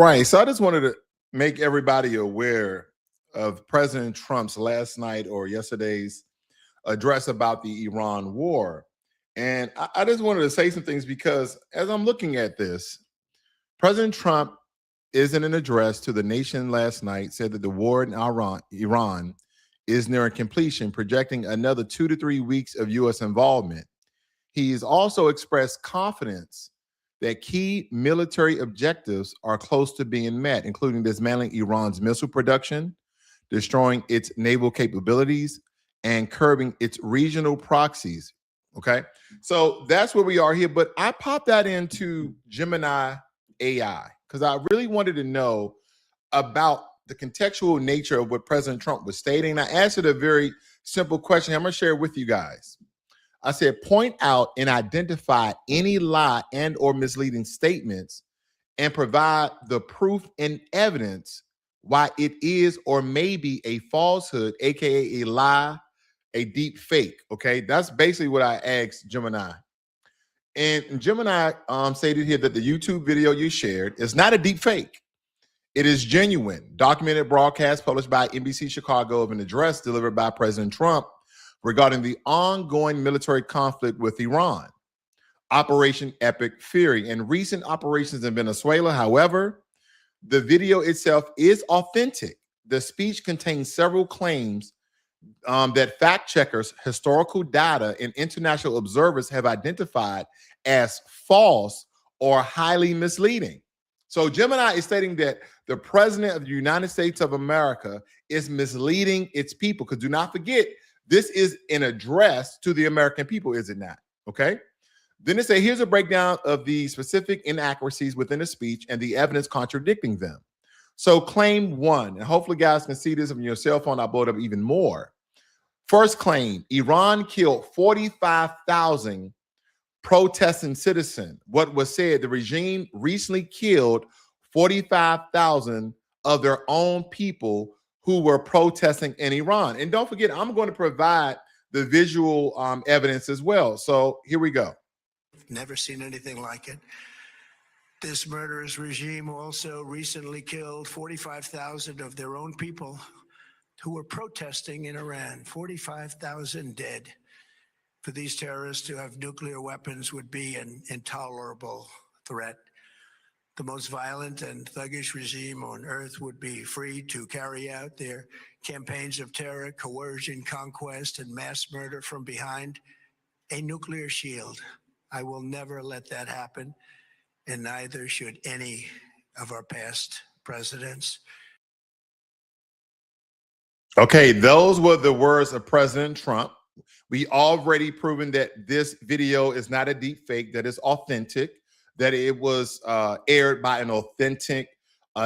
right. So I just wanted to make everybody aware of President Trump's last night or yesterday's address about the Iran war. And I just wanted to say some things because as I'm looking at this, President Trump is in an address to the nation last night, said that the war in Iran is nearing completion, projecting another 2 to 3 weeks of U.S. involvement. He has also expressed confidence that key military objectives are close to being met, including dismantling Iran's missile production, destroying its naval capabilities, and curbing its regional proxies. Okay. So that's where we are here. But I popped that into Gemini AI because I really wanted to know about the contextual nature of what President Trump was stating. I answered a very simple question. I'm going to share it with you guys. I said, point out and identify any lie and or misleading statements and provide the proof and evidence why it is or may be a falsehood, aka a lie, a deep fake. Okay, that's basically what I asked Gemini. And Gemini stated here that the YouTube video you shared is not a deep fake. It is genuine, documented broadcast published by NBC Chicago of an address delivered by President Trump regarding the ongoing military conflict with Iran, Operation Epic Fury, and recent operations in Venezuela. However, the video itself is authentic. The speech contains several claims that fact checkers, historical data, and international observers have identified as false or highly misleading. So Gemini is stating that the president of the United States of America is misleading its people. Because do not forget, this is an address to the American people, is it not? Okay. Then they say, here's a breakdown of the specific inaccuracies within the speech and the evidence contradicting them. So claim one, and hopefully guys can see this on your cell phone. I'll blow it up even more. First claim, Iran killed 45,000 protesting citizens. What was said, the regime recently killed 45,000 of their own people who were protesting in Iran. And don't forget, I'm going to provide the visual evidence as well. So here we go. Never seen anything like it. This murderous regime also recently killed 45,000 of their own people who were protesting in Iran. 45,000 dead. For these terrorists to have nuclear weapons would be an intolerable threat. The most violent and thuggish regime on earth would be free to carry out their campaigns of terror, coercion, conquest, and mass murder from behind a nuclear shield. I will never let that happen, and neither should any of our past presidents. Okay, those were the words of President Trump. We already proven that this video is not a deep fake, that it's authentic, that it was aired by an authentic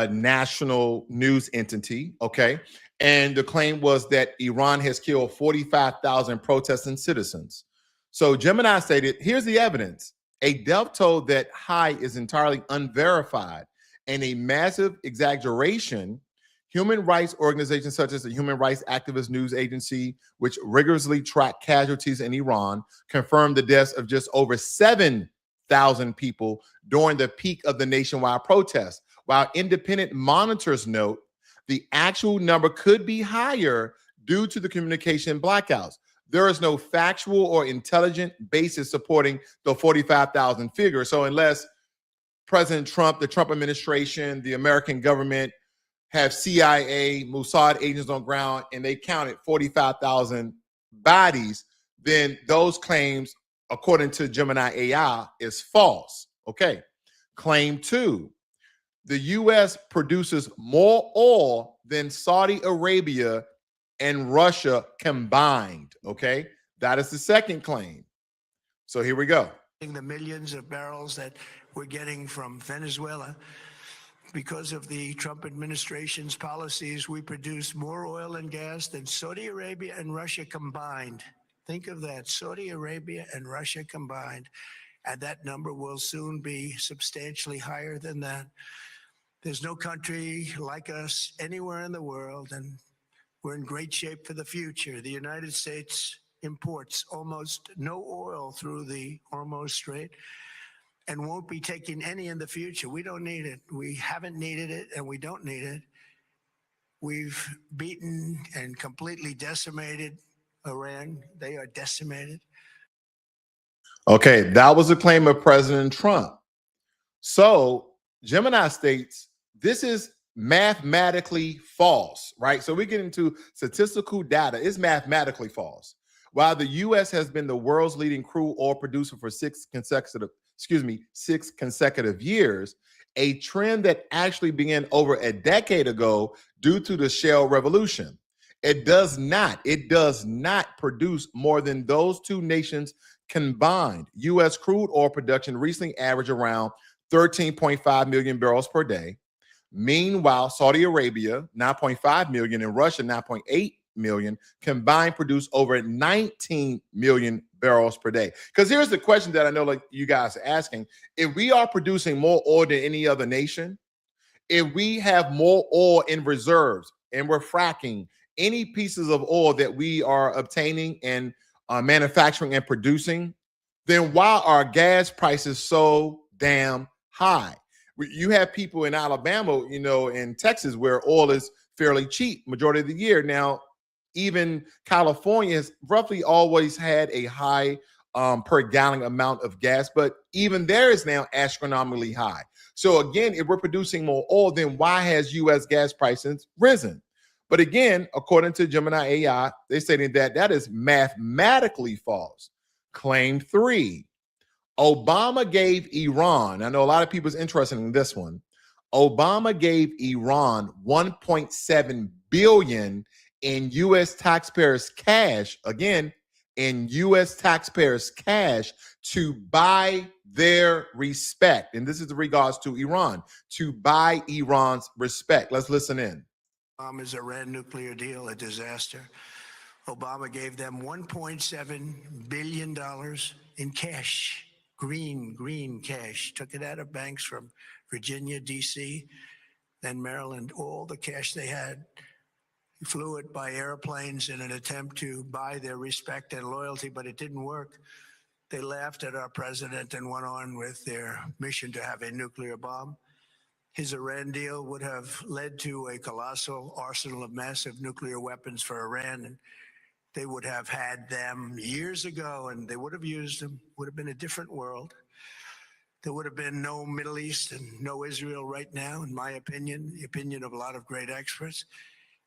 national news entity, okay? And the claim was that Iran has killed 45,000 protesting citizens. So Gemini stated, here's the evidence. A death toll that high is entirely unverified and a massive exaggeration. Human rights organizations such as the Human Rights Activist News Agency, which rigorously track casualties in Iran, confirmed the deaths of just over 7,000 people during the peak of the nationwide protests. While independent monitors note the actual number could be higher due to the communication blackouts. There is no factual or intelligent basis supporting the 45,000 figure. So unless President Trump, the Trump administration, the American government have CIA, Mossad agents on ground, and they counted 45,000 bodies, then those claims, according to Gemini AI, is false. Okay. Claim two, the U.S. produces more oil than Saudi Arabia and Russia combined. Okay. That is the second claim. So here we go. The millions of barrels that we're getting from Venezuela. Because of the Trump administration's policies, we produce more oil and gas than Saudi Arabia and Russia combined. Think of that, Saudi Arabia and Russia combined. And that number will soon be substantially higher than that. There's no country like us anywhere in the world, and we're in great shape for the future. The United States imports almost no oil through the Hormuz Strait. and won't be taking any in the future. We don't need it. We haven't needed it, and we don't need it. We've beaten and completely decimated Iran. They are decimated. Okay, that was a claim of President Trump. So Gemini states this is mathematically false, right? So we get into statistical data. It's mathematically false. While the U.S. has been the world's leading crude oil producer for six consecutive years, a trend that actually began over a decade ago due to the shale revolution. It does not produce more than those two nations combined. U.S. crude oil production recently averaged around 13.5 million barrels per day. Meanwhile, Saudi Arabia, 9.5 million, and Russia, 9.8 million, combined produce over 19 million barrels per day. Because here's the question that I know like you guys are asking. If we are producing more oil than any other nation, if we have more oil in reserves and we're fracking any pieces of oil that we are obtaining and manufacturing and producing, then why are gas prices so damn high? You have people in Alabama, in Texas, where oil is fairly cheap majority of the year. Now, even California has roughly always had a high per gallon amount of gas, but even there is now astronomically high. So again, if we're producing more oil, then why has U.S. gas prices risen? But again, according to Gemini AI, they're stating that is mathematically false. Claim 3. Obama gave Iran, I know a lot of people is interested in this one. Obama gave Iran 1.7 billion in U.S. taxpayers' cash, again, in U.S. taxpayers' cash to buy their respect. And this is in regards to Iran, to buy Iran's respect. Let's listen in. Obama's Iran nuclear deal, a disaster. Obama gave them $1.7 billion in cash, green cash. Took it out of banks from Virginia, D.C., then Maryland, all the cash they had. Flew it by airplanes in an attempt to buy their respect and loyalty, but it didn't work. They laughed at our president and went on with their mission to have a nuclear bomb. His Iran deal would have led to a colossal arsenal of massive nuclear weapons for Iran, and they would have had them years ago, and they would have used them. Would have been a different world. There would have been no Middle East and no Israel right now, in my opinion, the opinion of a lot of great experts.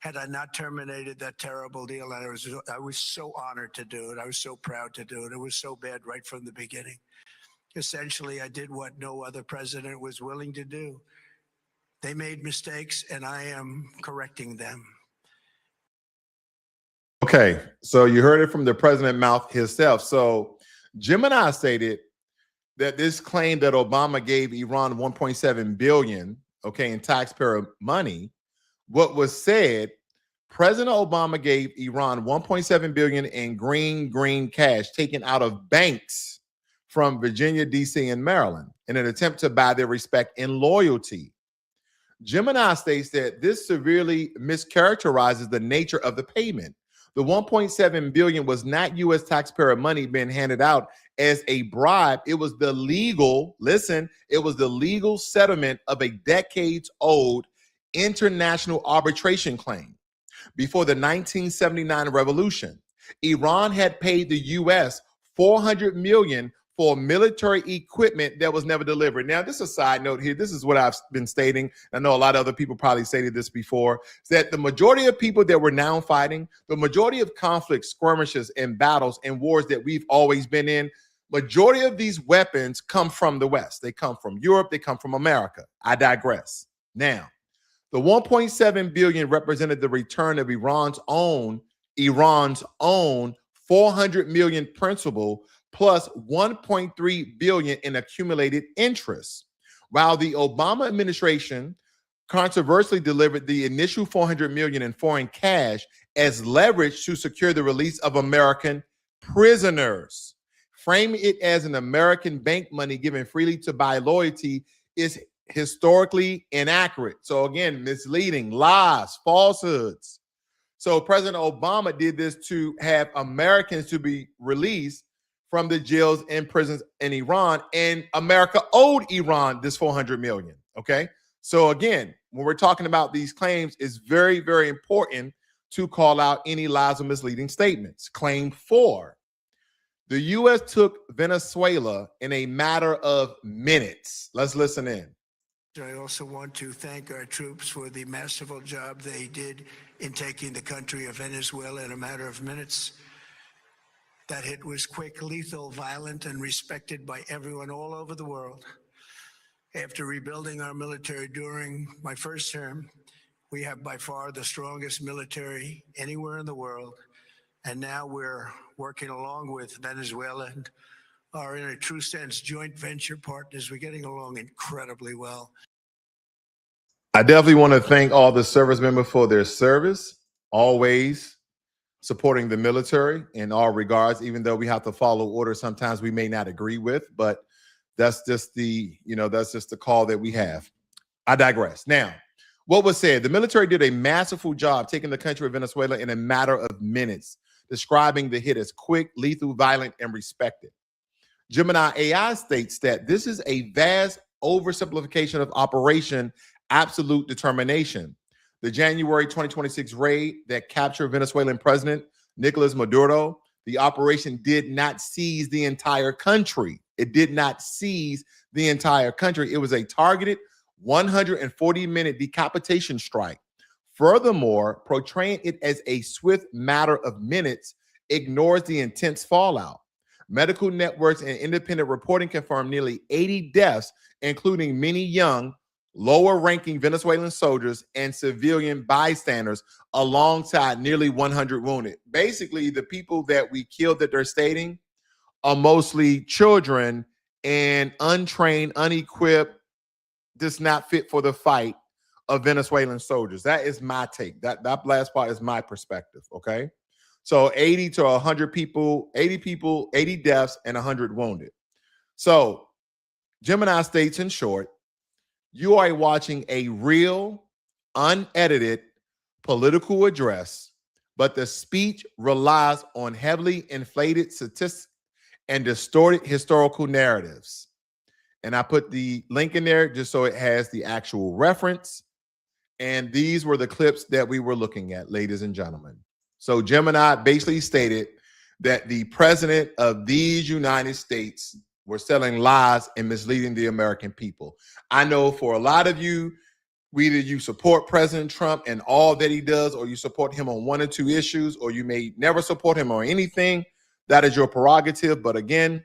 Had I not terminated that terrible deal, I was so honored to do it. I was so proud to do it. It was so bad right from the beginning. Essentially, I did what no other president was willing to do. They made mistakes, and I am correcting them. Okay, so you heard it from the president mouth himself. So Gemini stated that this claim that Obama gave Iran 1.7 billion, okay, in taxpayer money, what was said, President Obama gave Iran 1.7 billion in green cash taken out of banks from Virginia, D.C., and Maryland in an attempt to buy their respect and loyalty. Gemini states that this severely mischaracterizes the nature of the payment. The 1.7 billion was not U.S. taxpayer money being handed out as a bribe. It was the legal, it was the legal settlement of a decades-old international arbitration claim. Before the 1979 revolution, Iran had paid the U.S. $400 million for military equipment that was never delivered. Now, this is a side note here. This is what I've been stating. I know a lot of other people probably stated this before, is that the majority of people that we're now fighting, the majority of conflicts, skirmishes, and battles and wars that we've always been in, majority of these weapons come from the West. They come from Europe. They come from America. I digress. Now, the 1.7 billion represented the return of Iran's own 400 million principal plus 1.3 billion in accumulated interest. While the Obama administration controversially delivered the initial 400 million in foreign cash as leverage to secure the release of American prisoners. Framing it as an American bank money given freely to buy loyalty is historically inaccurate. So again, misleading, lies, falsehoods. So President Obama did this to have Americans to be released from the jails and prisons in Iran, and America owed Iran this 400 million. Okay, so again, when we're talking about these claims, it's very, very important to call out any lies or misleading statements. Claim 4: the U.S. took Venezuela in a matter of minutes. Let's listen in. I also want to thank our troops for the masterful job they did in taking the country of Venezuela in a matter of minutes. That hit was quick, lethal, violent, and respected by everyone all over the world. After rebuilding our military during my first term, we have by far the strongest military anywhere in the world. And now we're working along with Venezuela and are, in a true sense, joint venture partners. We're getting along incredibly well. I definitely want to thank all the service members for their service, always supporting the military in all regards, even though we have to follow orders sometimes we may not agree with, but that's just the call that we have. I digress. Now, what was said, the military did a masterful job taking the country of Venezuela in a matter of minutes, describing the hit as quick, lethal, violent, and respected. Gemini AI states that this is a vast oversimplification of Operation Absolute Determination, the January 2026 raid that captured Venezuelan President Nicolas Maduro. The operation did not seize the entire country. It did not seize the entire country. It was a targeted 140-minute decapitation strike. Furthermore, portraying it as a swift matter of minutes ignores the intense fallout. Medical networks and independent reporting confirmed nearly 80 deaths, including many young, lower-ranking Venezuelan soldiers and civilian bystanders, alongside nearly 100 wounded. Basically, the people that we killed that they're stating are mostly children and untrained, unequipped, just not fit for the fight of Venezuelan soldiers. That is my take. That last part is my perspective, okay? So 80 to 100 people, 80 deaths, and 100 wounded. So Gemini states, in short, you are watching a real, unedited political address, but the speech relies on heavily inflated statistics and distorted historical narratives. And I put the link in there just so it has the actual reference. And these were the clips that we were looking at, ladies and gentlemen. So Gemini basically stated that the president of these United States were selling lies and misleading the American people. I know for a lot of you, either you support President Trump and all that he does, or you support him on one or two issues, or you may never support him on anything. That is your prerogative. But again,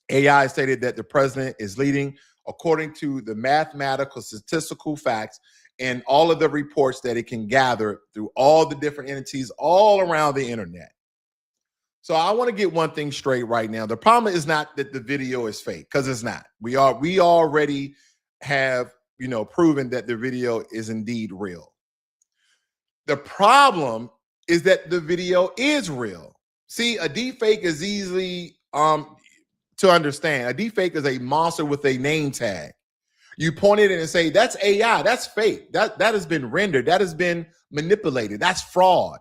AI stated that the president is leading according to the mathematical statistical facts and all of the reports that it can gather through all the different entities all around the internet. So I want to get one thing straight right now. The problem is not that the video is fake, because it's not. We already have, proven that the video is indeed real. The problem is that the video is real. See, a deepfake is easily to understand. A deepfake is a monster with a name tag. You point it in and say, that's AI, that's fake. That has been rendered, that has been manipulated, that's fraud.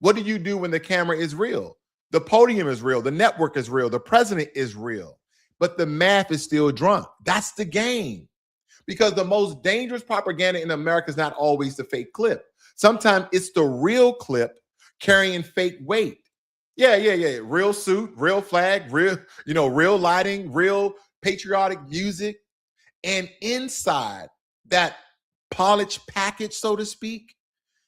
What do you do when the camera is real? The podium is real, the network is real, the president is real, but the math is still drunk. That's the game. Because the most dangerous propaganda in America is not always the fake clip. Sometimes it's the real clip carrying fake weight. Yeah. Real suit, real flag, real lighting, real patriotic music. And inside that polished package, so to speak,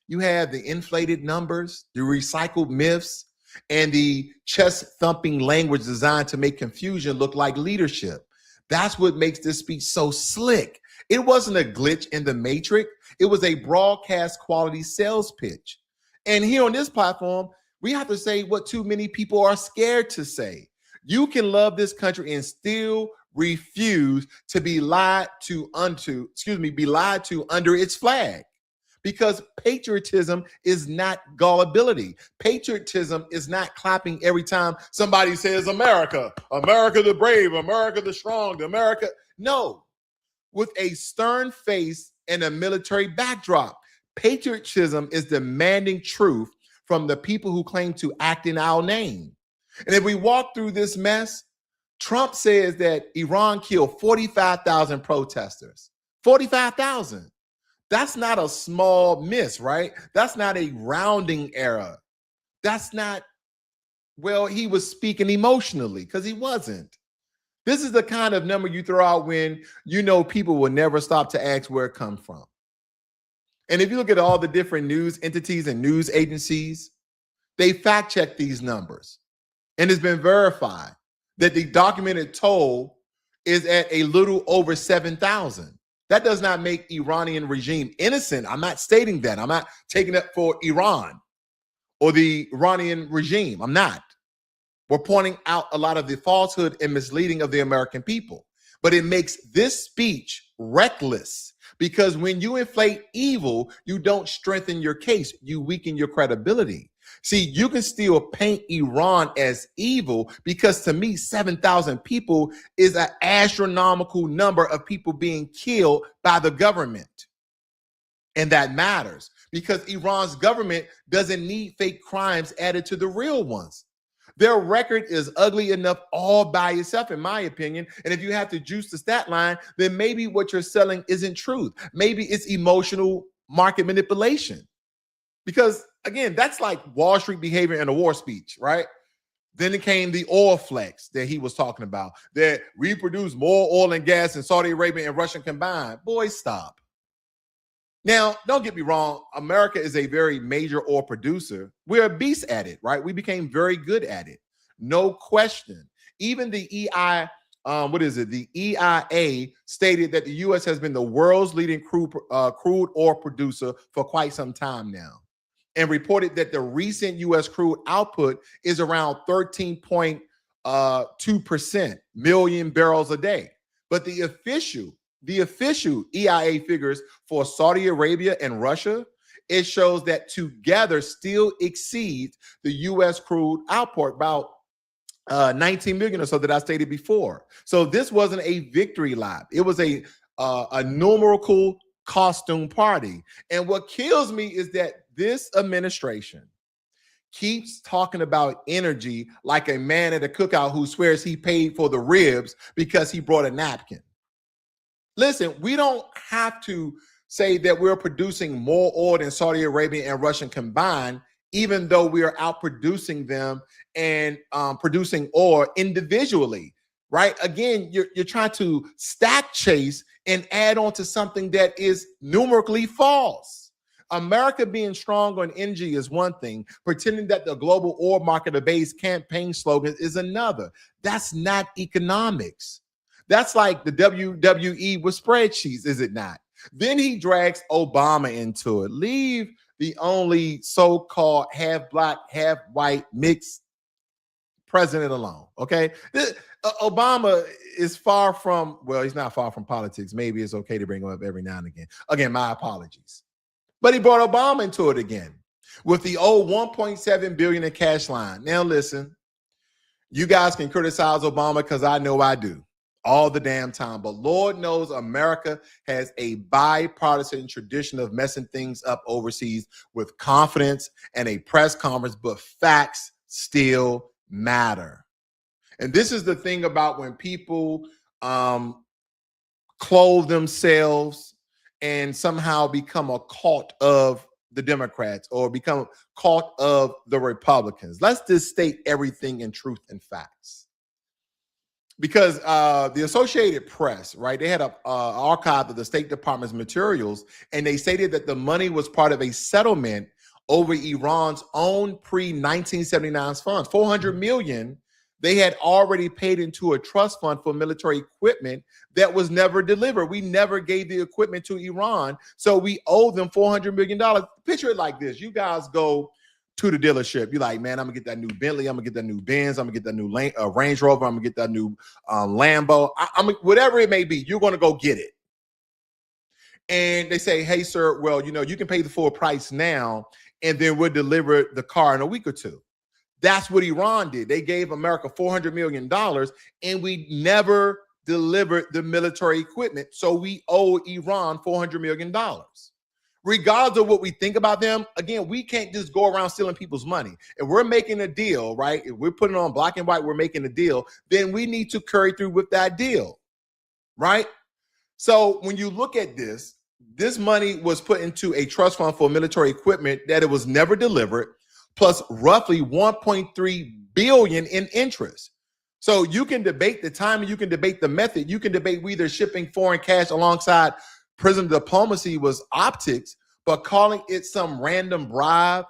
you have the inflated numbers, the recycled myths, and the chest-thumping language designed to make confusion look like leadership. That's what makes this speech so slick. It wasn't a glitch in the matrix. It was a broadcast quality sales pitch. And here on this platform, we have to say what too many people are scared to say. You can love this country and still refuse to be lied to under its flag. Because patriotism is not gullibility. Patriotism is not clapping every time somebody says America, America the brave, America the strong, America. No, with a stern face and a military backdrop. Patriotism is demanding truth from the people who claim to act in our name. And if we walk through this mess, Trump says that Iran killed 45,000 protesters. 45,000. That's not a small miss, right? That's not a rounding error. That's not, well, he was speaking emotionally, because he wasn't. This is the kind of number you throw out when you know people will never stop to ask where it comes from. And if you look at all the different news entities and news agencies, they fact check these numbers. And it's been verified that the documented toll is at a little over 7,000. That does not make Iranian regime innocent. I'm not stating that. I'm not taking it for Iran or the Iranian regime. I'm not. We're pointing out a lot of the falsehood and misleading of the American people. But it makes this speech reckless, because when you inflate evil, you don't strengthen your case. You weaken your credibility. See, you can still paint Iran as evil, because to me, 7,000 people is an astronomical number of people being killed by the government. And that matters, because Iran's government doesn't need fake crimes added to the real ones. Their record is ugly enough all by itself, in my opinion. And if you have to juice the stat line, then maybe what you're selling isn't truth. Maybe it's emotional market manipulation. Because again, that's like Wall Street behavior in a war speech, right? Then it came the oil flex that he was talking about, that we produce more oil and gas in Saudi Arabia and Russia combined. Boy, stop. Now, don't get me wrong. America is a very major oil producer. We're a beast at it, right? We became very good at it. No question. Even the The EIA stated that the U.S. has been the world's leading crude oil producer for quite some time now, and reported that the recent U.S. crude output is around 13.2% million barrels a day. But the official EIA figures for Saudi Arabia and Russia, it shows that together still exceeds the U.S. crude output, about 19 million or so that I stated before. So this wasn't a victory lap. It was a numerical costume party. And what kills me is that this administration keeps talking about energy like a man at a cookout who swears he paid for the ribs because he brought a napkin. Listen, we don't have to say that we're producing more oil than Saudi Arabia and Russia combined, even though we are outproducing them and producing oil individually, right? Again, you're trying to stack chase and add on to something that is numerically false. America being strong on energy is one thing. Pretending that the global oil market obeys campaign slogans is another. That's not economics. That's like the WWE with spreadsheets, is it not? Then he drags Obama into it. Leave the only so-called half black, half white mixed president alone, okay? Obama is far from, well, he's not far from politics. Maybe it's okay to bring him up every now and again. Again, my apologies. But he brought Obama into it again with the old $1.7 billion in cash line. Now, listen, you guys can criticize Obama because I know I do all the damn time. But Lord knows America has a bipartisan tradition of messing things up overseas with confidence and a press conference, but facts still matter. And this is the thing about when people clothe themselves and somehow become a cult of the Democrats or become a cult of the Republicans. Let's just state everything in truth and facts. Because the Associated Press, right, they had an archive of the State Department's materials, and they stated that the money was part of a settlement over Iran's own pre-1979 funds. $400 million they had already paid into a trust fund for military equipment that was never delivered. We never gave the equipment to Iran, so we owe them $400 million. Picture it like this. You guys go to the dealership. You're like, man, I'm going to get that new Bentley. I'm going to get that new Benz. I'm going to get that new Range Rover. I'm going to get that new Lambo. Whatever it may be, you're going to go get it. And they say, hey, sir, well, you can pay the full price now, and then we'll deliver the car in a week or two. That's what Iran did. They gave America $400 million, and we never delivered the military equipment. So we owe Iran $400 million, regardless of what we think about them, again, we can't just go around stealing people's money. If we're making a deal, right? If we're putting it on black and white, we're making a deal, then we need to carry through with that deal, right? So when you look at this money was put into a trust fund for military equipment that it was never delivered, plus roughly 1.3 billion in interest. So you can debate the timing, you can debate the method, you can debate whether shipping foreign cash alongside prison diplomacy was optics, but calling it some random bribe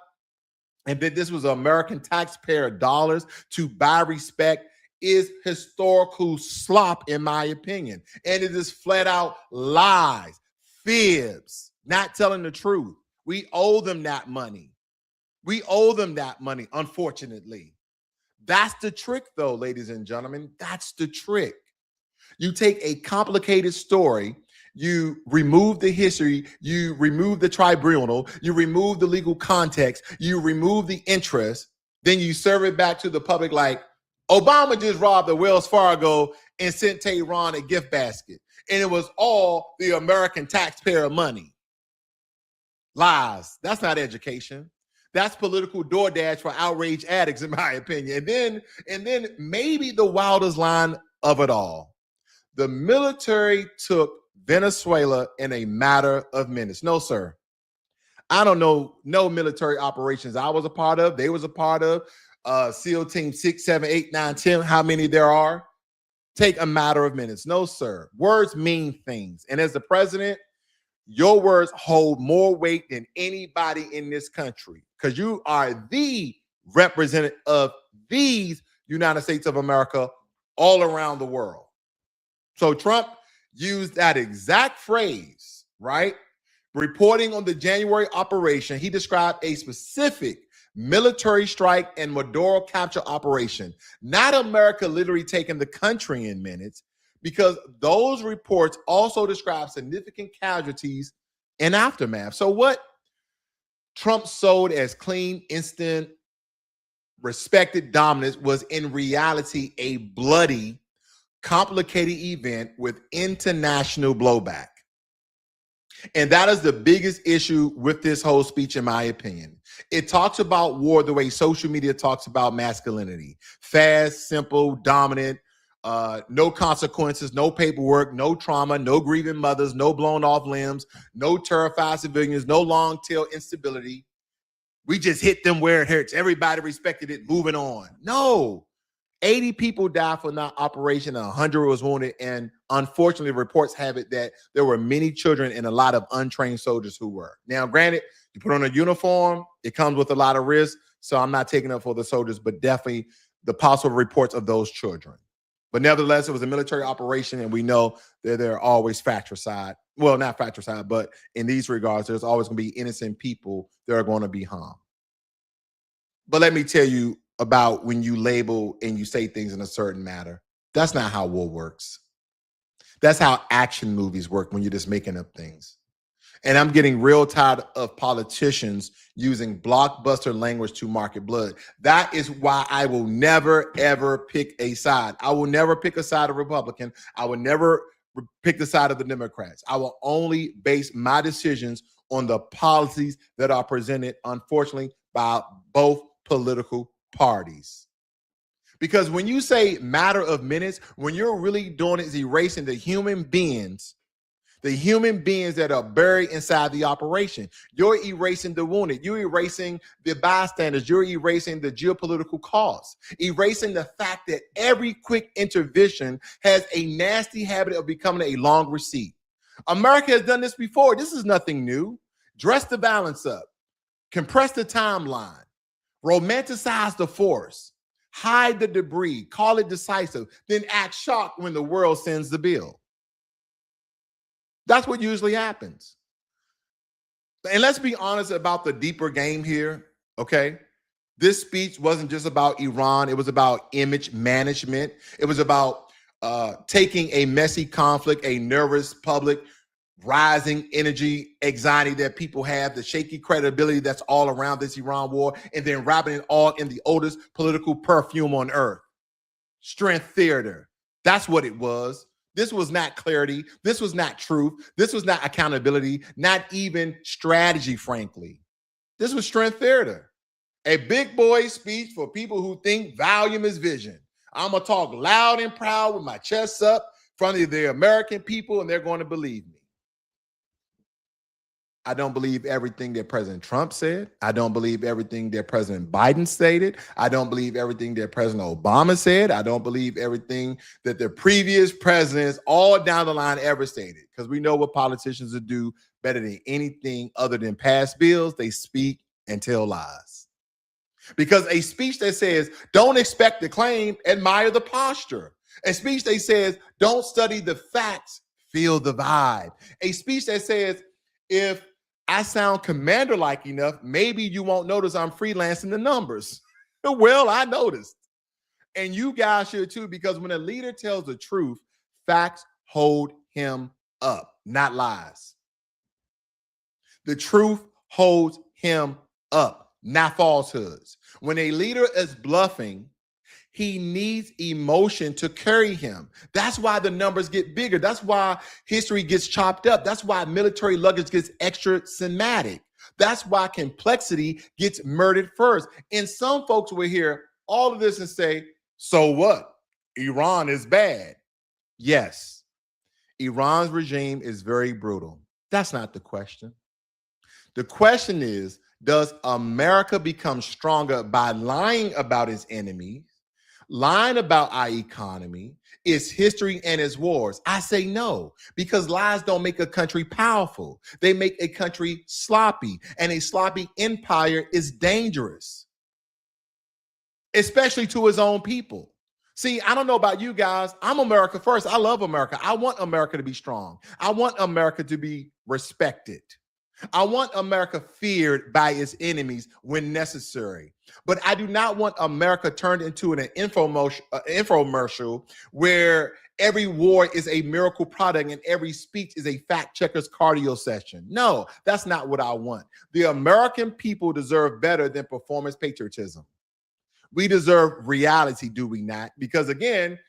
and that this was American taxpayer dollars to buy respect is historical slop, in my opinion. And it is flat out lies, fibs, not telling the truth. We owe them that money. We owe them that money, unfortunately. That's the trick, though, ladies and gentlemen. That's the trick. You take a complicated story, you remove the history, you remove the tribunal, you remove the legal context, you remove the interest, then you serve it back to the public like Obama just robbed the Wells Fargo and sent Tehran a gift basket. And it was all the American taxpayer money. Lies. That's not education. That's political DoorDash for outraged addicts, in my opinion. And then maybe the wildest line of it all. The military took Venezuela in a matter of minutes. No, sir. I don't know no military operations I was a part of, they was a part of, SEAL Team 6, 7, 8, 9, 10, how many there are, take a matter of minutes. No, sir. Words mean things. And as the president, your words hold more weight than anybody in this country because you are the representative of these United States of America all around the world. So Trump used that exact phrase, right? Reporting on the January operation, he described a specific military strike and Maduro capture operation, not America literally taking the country in minutes, because those reports also describe significant casualties and aftermath. So what Trump sold as clean, instant, respected dominance was in reality a bloody, complicated event with international blowback. And that is the biggest issue with this whole speech, in my opinion. It talks about war the way social media talks about masculinity. Fast, simple, dominant, no consequences, no paperwork, no trauma, no grieving mothers, no blown off limbs, no terrified civilians, no long tail instability. We just hit them where it hurts. Everybody respected it, moving on. No. 80 people died from that operation, 100 was wounded, and unfortunately, reports have it that there were many children and a lot of untrained soldiers who were. Now, granted, you put on a uniform, it comes with a lot of risk, so I'm not taking up for the soldiers, but definitely the possible reports of those children. But nevertheless, it was a military operation, and we know that there are always fratricide. Well, not fratricide, but in these regards, there's always going to be innocent people that are going to be harmed. But let me tell you about when you label and you say things in a certain manner. That's not how war works. That's how action movies work when you're just making up things. And I'm getting real tired of politicians using blockbuster language to market blood. That is why I will never, ever pick a side. I will never pick a side of Republican. I will never pick the side of the Democrats. I will only base my decisions on the policies that are presented, unfortunately, by both political parties. Because when you say matter of minutes, when you're really doing it is erasing the human beings that are buried inside the operation. You're erasing the wounded. You're erasing the bystanders. You're erasing the geopolitical costs, erasing the fact that every quick intervention has a nasty habit of becoming a long receipt. America has done this before. This is nothing new. Dress the violence up, compress the timeline, romanticize the force, hide the debris, call it decisive, then act shocked when the world sends the bill. That's what usually happens. And let's be honest about the deeper game here, okay? This speech wasn't just about Iran. It was about image management. It was about taking a messy conflict, a nervous public, rising energy, anxiety that people have, the shaky credibility that's all around this Iran war, and then wrapping it all in the oldest political perfume on earth. Strength theater. That's what it was. This was not clarity. This was not truth. This was not accountability, not even strategy, frankly. This was strength theater. A big boy speech for people who think volume is vision. I'm going to talk loud and proud with my chest up in front of the American people, and they're going to believe me. I don't believe everything that President Trump said. I don't believe everything that President Biden stated. I don't believe everything that President Obama said. I don't believe everything that the previous presidents all down the line ever stated, because we know what politicians do better than anything other than pass bills. They speak and tell lies. Because a speech that says, don't expect the claim, admire the posture. A speech that says, don't study the facts, feel the vibe. A speech that says, if I sound commander-like enough, maybe you won't notice I'm freelancing the numbers. Well, I noticed. And you guys should too, because when a leader tells the truth, facts hold him up, not lies. The truth holds him up, not falsehoods. When a leader is bluffing, he needs emotion to carry him. That's why the numbers get bigger. That's why history gets chopped up. That's why military luggage gets extra cinematic. That's why complexity gets murdered first. And some folks will hear all of this and say, so what? Iran is bad. Yes, Iran's regime is very brutal. That's not the question. The question is, does America become stronger by lying about its enemies? Lying about our economy, its history, and its wars? I say no, because lies don't make a country powerful. They make a country sloppy, and a sloppy empire is dangerous, especially to its own people. See, I don't know about you guys. I'm America first. I love America. I want America to be strong. I want America to be respected. I want America feared by its enemies when necessary. But I do not want America turned into an infomercial where every war is a miracle product and every speech is a fact checker's cardio session. No, that's not what I want. The American people deserve better than performance patriotism. We deserve reality, do we not? Because again,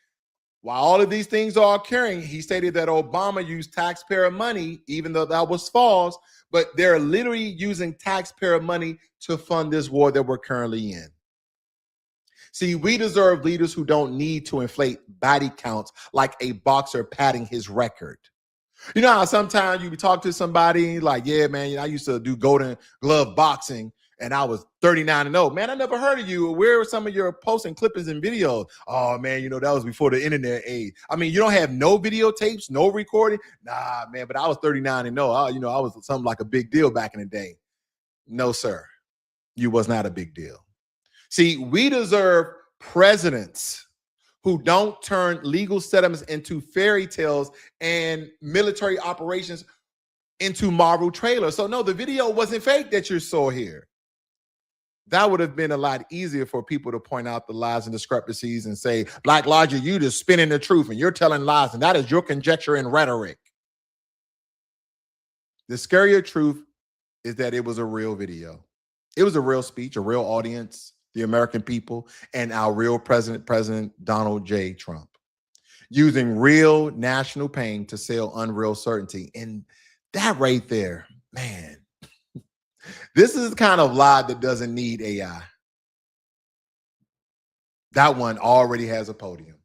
while all of these things are occurring, he stated that Obama used taxpayer money, even though that was false, but they're literally using taxpayer money to fund this war that we're currently in. See, we deserve leaders who don't need to inflate body counts like a boxer padding his record. You know how sometimes you talk to somebody like, yeah, man, I used to do Golden Glove boxing and I was 39-0. Man, I never heard of you. Where are some of your posts and clippings and videos? Oh, man, that was before the internet age. I mean, you don't have no videotapes, no recording? Nah, man, but I was 39-0. I was something like a big deal back in the day. No, sir. You was not a big deal. See, we deserve presidents who don't turn legal settlements into fairy tales and military operations into Marvel trailers. So no, the video wasn't fake that you saw here. That would have been a lot easier for people to point out the lies and discrepancies and say, Blacklogic, you just spinning the truth and you're telling lies, and that is your conjecture and rhetoric. The scarier truth is that it was a real video. It was a real speech, a real audience, the American people, and our real president, President Donald J. Trump, using real national pain to sell unreal certainty. And that right there, man, this is the kind of lie that doesn't need AI. That one already has a podium.